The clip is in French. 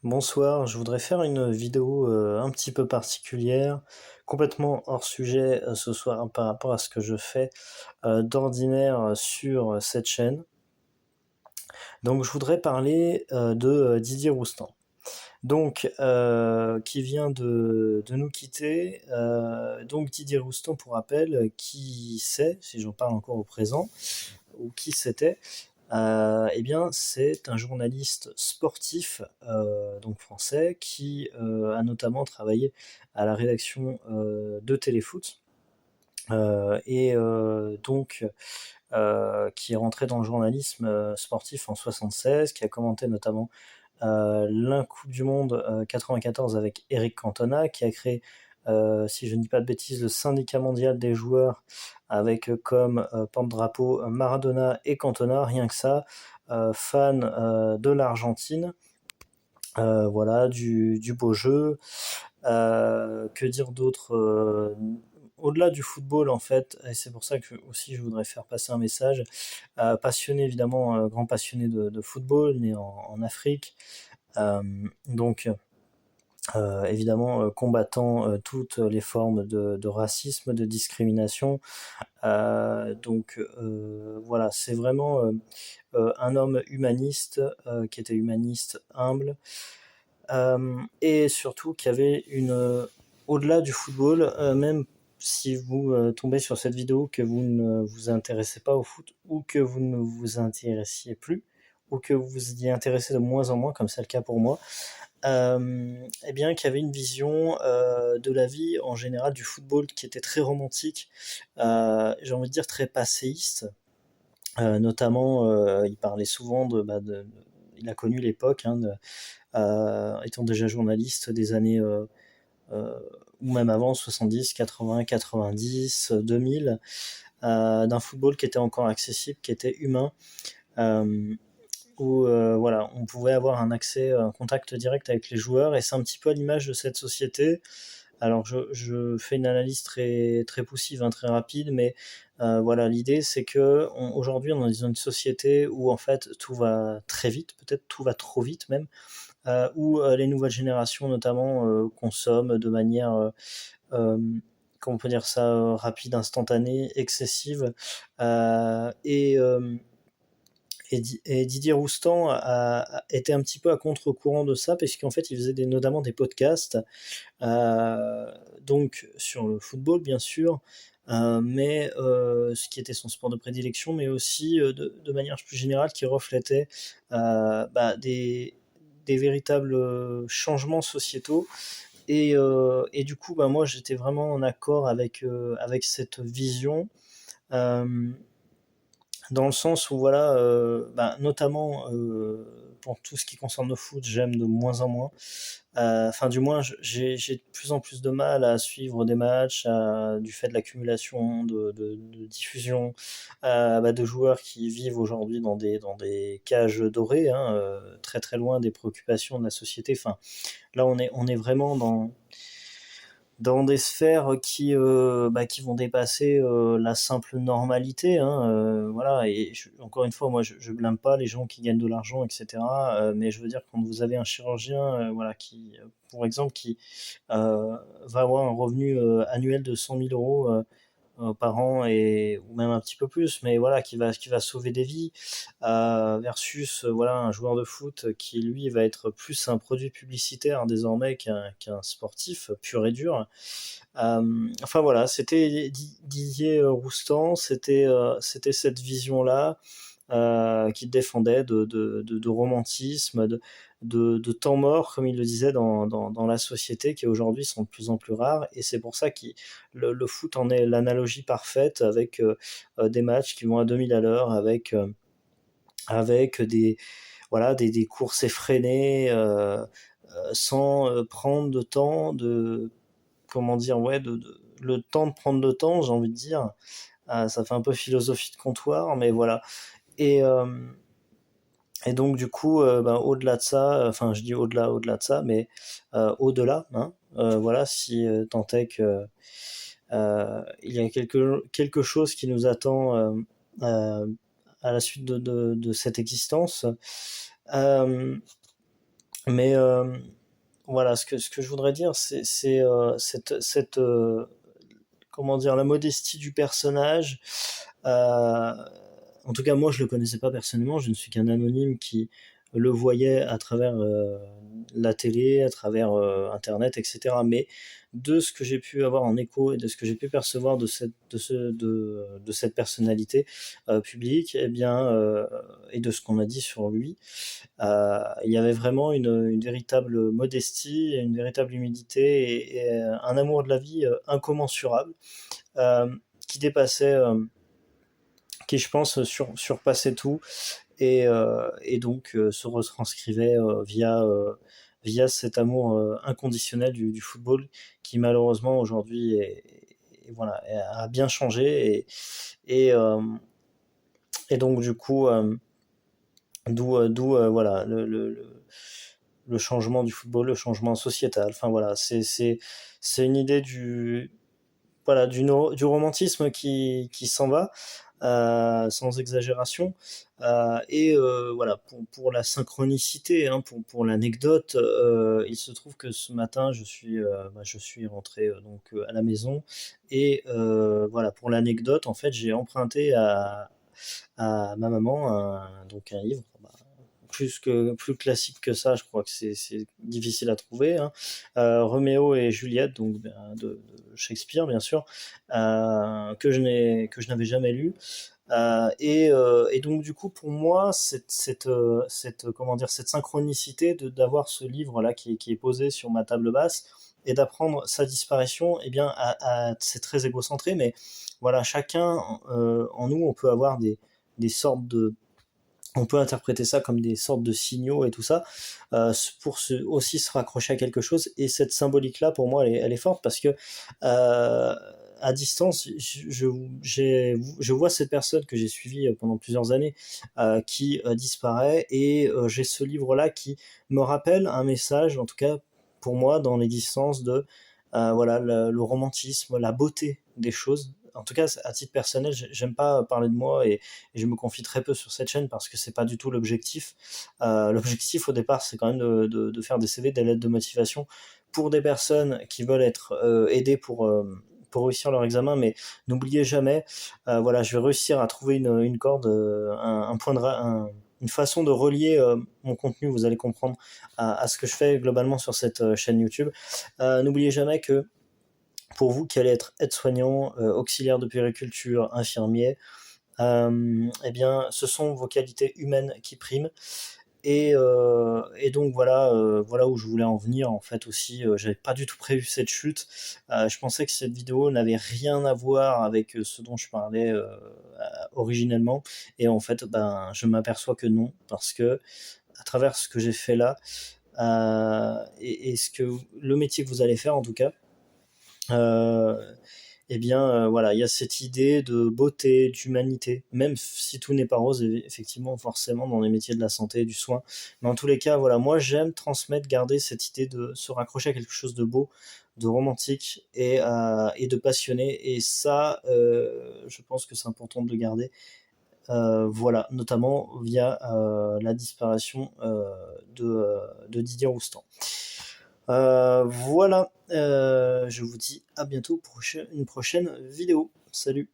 Bonsoir, je voudrais faire une vidéo un petit peu particulière, complètement hors sujet ce soir par rapport à ce que je fais d'ordinaire sur cette chaîne. Donc je voudrais parler de Didier Roustan. Donc, qui vient de nous quitter. Donc Didier Roustan, pour rappel, qui c'est, si j'en parle encore au présent, ou qui c'était, eh bien, c'est un journaliste sportif donc français qui a notamment travaillé à la rédaction de Téléfoot et qui est rentré dans le journalisme sportif en 76, qui a commenté notamment la Coupe du Monde 94 avec Eric Cantona, qui a créé, si je ne dis pas de bêtises, le syndicat mondial des joueurs avec comme porte-drapeau Maradona et Cantona, rien que ça, fan de l'Argentine, voilà, du beau jeu. Que dire d'autre au-delà du football en fait, et c'est pour ça que aussi je voudrais faire passer un message, passionné évidemment, grand passionné de football, né en Afrique, donc évidemment combattant toutes les formes de racisme, de discrimination. Voilà, c'est vraiment un homme humaniste, qui était humaniste, humble, et surtout qui avait au-delà du football, même si vous tombez sur cette vidéo, que vous ne vous intéressez pas au foot, ou que vous ne vous intéressiez plus, ou que vous vous y intéressez de moins en moins, comme c'est le cas pour moi, eh bien, qui avait une vision de la vie en général, du football, qui était très romantique, j'ai envie de dire très passéiste. Notamment, il parlait souvent il a connu l'époque, hein, étant déjà journaliste des années, euh, ou même avant, 70, 80, 90, 2000, d'un football qui était encore accessible, qui était humain, euh, où voilà, on pouvait avoir un accès, un contact direct avec les joueurs, et c'est un petit peu à l'image de cette société. Alors je fais une analyse très, très poussive, hein, très rapide, mais voilà, l'idée c'est que aujourd'hui on est dans une société où en fait tout va très vite, peut-être tout va trop vite même, où les nouvelles générations notamment consomment de manière, euh, comment on peut dire ça, rapide, instantanée, excessive, et Didier Roustan était un petit peu à contre-courant de ça, parce qu'en fait, il faisait notamment des podcasts, donc sur le football, bien sûr, mais ce qui était son sport de prédilection, mais aussi de manière plus générale, qui reflétait des véritables changements sociétaux. Et du coup, bah, moi, j'étais vraiment en accord avec cette vision. Euh, Dans le sens où voilà, notamment pour tout ce qui concerne le foot, j'aime de moins en moins. Enfin, du moins, j'ai de plus en plus de mal à suivre des matchs, du fait de l'accumulation de diffusion, de joueurs qui vivent aujourd'hui dans des cages dorées, hein, très très loin des préoccupations de la société. Enfin, là, on est vraiment dans des sphères qui vont dépasser la simple normalité, hein, voilà. Et encore une fois, moi je blâme pas les gens qui gagnent de l'argent, etc., mais je veux dire, quand vous avez un chirurgien, voilà, qui pour exemple, qui va avoir un revenu annuel de 100 000 euros par an, ou même un petit peu plus, mais voilà, qui va sauver des vies, versus voilà, un joueur de foot qui lui va être plus un produit publicitaire désormais qu'un sportif pur et dur. Enfin voilà, c'était Didier Roustan, c'était cette vision-là, qui défendait de romantisme, de temps mort, comme il le disait, dans la société, qui aujourd'hui sont de plus en plus rares. Et c'est pour ça que le foot en est l'analogie parfaite, avec des matchs qui vont à 2000 à l'heure, avec des courses effrénées, sans prendre de temps, comment dire, ouais, le temps de prendre le temps, j'ai envie de dire. Ça fait un peu philosophie de comptoir, mais voilà. Et, euh, et donc du coup, au-delà de ça, enfin je dis au-delà de ça, mais au-delà, hein, voilà, si tant est que il y a quelque chose qui nous attend à la suite de cette existence. Euh, Mais voilà, ce que je voudrais dire, c'est comment dire, la modestie du personnage. Euh, En tout cas, moi, je le connaissais pas personnellement. Je ne suis qu'un anonyme qui le voyait à travers la télé, à travers Internet, etc. Mais de ce que j'ai pu avoir en écho et de ce que j'ai pu percevoir de cette personnalité publique, eh bien, et de ce qu'on a dit sur lui, il y avait vraiment une véritable modestie, une véritable humilité et un amour de la vie incommensurable euh, qui dépassait, qui je pense surpassait tout et donc se retranscrivait via cet amour inconditionnel du football qui malheureusement aujourd'hui voilà, a bien changé et, euh, et donc du coup d'où voilà le changement du football, le changement sociétal. Enfin voilà, c'est une idée du romantisme qui s'en va, sans exagération. Voilà, pour la synchronicité, hein, pour l'anecdote, il se trouve que ce matin, je suis rentré à la maison et voilà, pour l'anecdote, en fait, j'ai emprunté à ma maman un livre. Bah, plus classique que ça, je crois que c'est difficile à trouver, hein. Roméo et Juliette, donc de Shakespeare bien sûr, que je n'avais jamais lu. Et donc du coup pour moi comment dire, cette synchronicité d'avoir ce livre là qui est posé sur ma table basse et d'apprendre sa disparition, eh bien c'est très égocentré, mais voilà, chacun en nous on peut avoir des sortes de on peut interpréter ça comme des sortes de signaux et tout ça, aussi se raccrocher à quelque chose. Et cette symbolique-là, pour moi, elle est forte parce que à distance, je vois cette personne que j'ai suivie pendant plusieurs années qui disparaît et j'ai ce livre-là qui me rappelle un message, en tout cas pour moi, dans l'existence de voilà, le romantisme, la beauté des choses. En tout cas, à titre personnel, j'aime pas parler de moi et je me confie très peu sur cette chaîne parce que c'est pas du tout l'objectif. L'objectif au départ, c'est quand même de faire des CV, des lettres de motivation pour des personnes qui veulent être aidées pour réussir leur examen, mais n'oubliez jamais, voilà, je vais réussir à trouver une corde, un point une façon de relier mon contenu, vous allez comprendre, à ce que je fais globalement sur cette chaîne YouTube. N'oubliez jamais que pour vous qui allez être aide-soignant, auxiliaire de puériculture, infirmier, eh bien, ce sont vos qualités humaines qui priment. Et donc voilà, voilà où je voulais en venir en fait aussi. J'avais pas du tout prévu cette chute. Je pensais que cette vidéo n'avait rien à voir avec ce dont je parlais originellement. Et en fait, ben, je m'aperçois que non, parce que à travers ce que j'ai fait là, et ce que le métier que vous allez faire en tout cas, euh, eh bien, voilà, il y a cette idée de beauté, d'humanité, même si tout n'est pas rose, effectivement, forcément, dans les métiers de la santé et du soin. Mais en tous les cas, voilà, moi, j'aime transmettre, garder cette idée de se raccrocher à quelque chose de beau, de romantique et de passionné. Et ça, je pense que c'est important de le garder. Voilà, notamment via la disparition de Didier Roustan. Voilà, je vous dis à bientôt pour une prochaine vidéo. Salut!